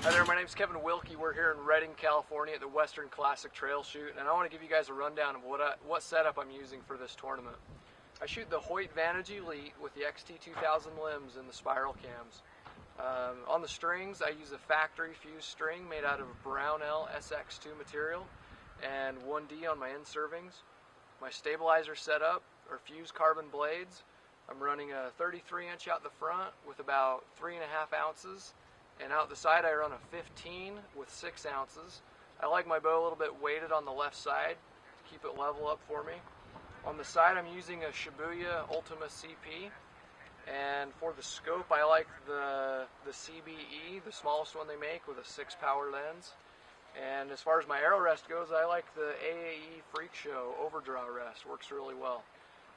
Hi there, my name is Kevin Wilkey. We're here in Redding, California at the Western Classic Trail Shoot, and I want to give you guys a rundown of what setup I'm using for this tournament. I shoot the Hoyt Vantage Elite with the XT2000 limbs and the spiral cams. On the strings, I use a factory fused string made out of Brownell SX2 material and 1D on my end servings. My stabilizer setup are fused carbon blades. I'm running a 33-inch out the front with about 3.5 ounces. And out the side I run a 15 with 6 ounces. I like my bow a little bit weighted on the left side to keep it level up for me. On the side I'm using a Shibuya Ultima CP, and for the scope I like the CBE, the smallest one they make, with a 6 power lens. And as far as my arrow rest goes, I like the AAE Freak Show overdraw rest, works really well.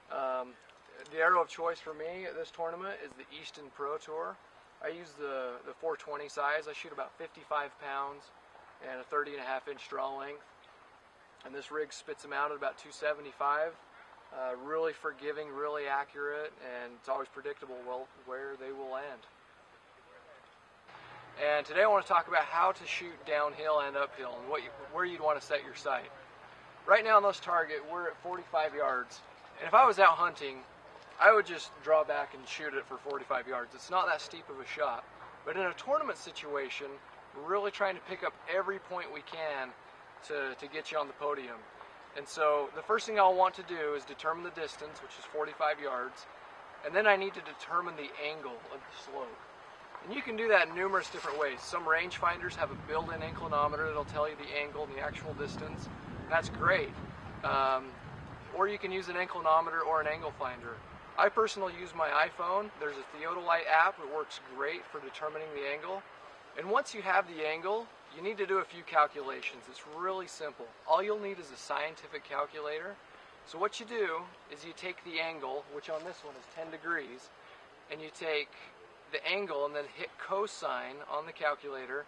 The arrow of choice for me at this tournament is the Easton Pro Tour. I use the 420 size. I shoot about 55 pounds and a 30.5-inch draw length. And this rig spits them out at about 275. Really forgiving, really accurate, and it's always predictable where they will land. And today I want to talk about how to shoot downhill and uphill and where you'd want to set your sight. Right now on this target, we're at 45 yards. And if I was out hunting, I would just draw back and shoot it for 45 yards. It's not that steep of a shot. But in a tournament situation, we're really trying to pick up every point we can to get you on the podium. And so the first thing I'll want to do is determine the distance, which is 45 yards. And then I need to determine the angle of the slope. And you can do that in numerous different ways. Some rangefinders have a built-in inclinometer that'll tell you the angle and the actual distance. That's great. Or you can use an inclinometer or an angle finder. I personally use my iPhone. There's a theodolite app that works great for determining the angle. And once you have the angle, you need to do a few calculations. It's really simple. All you'll need is a scientific calculator. So what you do is you take the angle, which on this one is 10 degrees, and you take the angle and then hit cosine on the calculator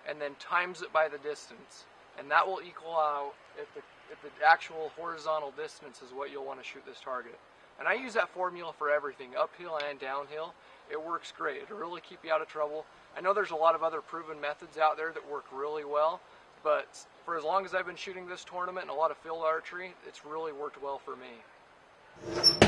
and then times it by the distance. And that will equal out if the actual horizontal distance is what you'll want to shoot this target. And I use that formula for everything, uphill and downhill. It works great. It'll really keep you out of trouble. I know there's a lot of other proven methods out there that work really well, but for as long as I've been shooting this tournament and a lot of field archery, it's really worked well for me.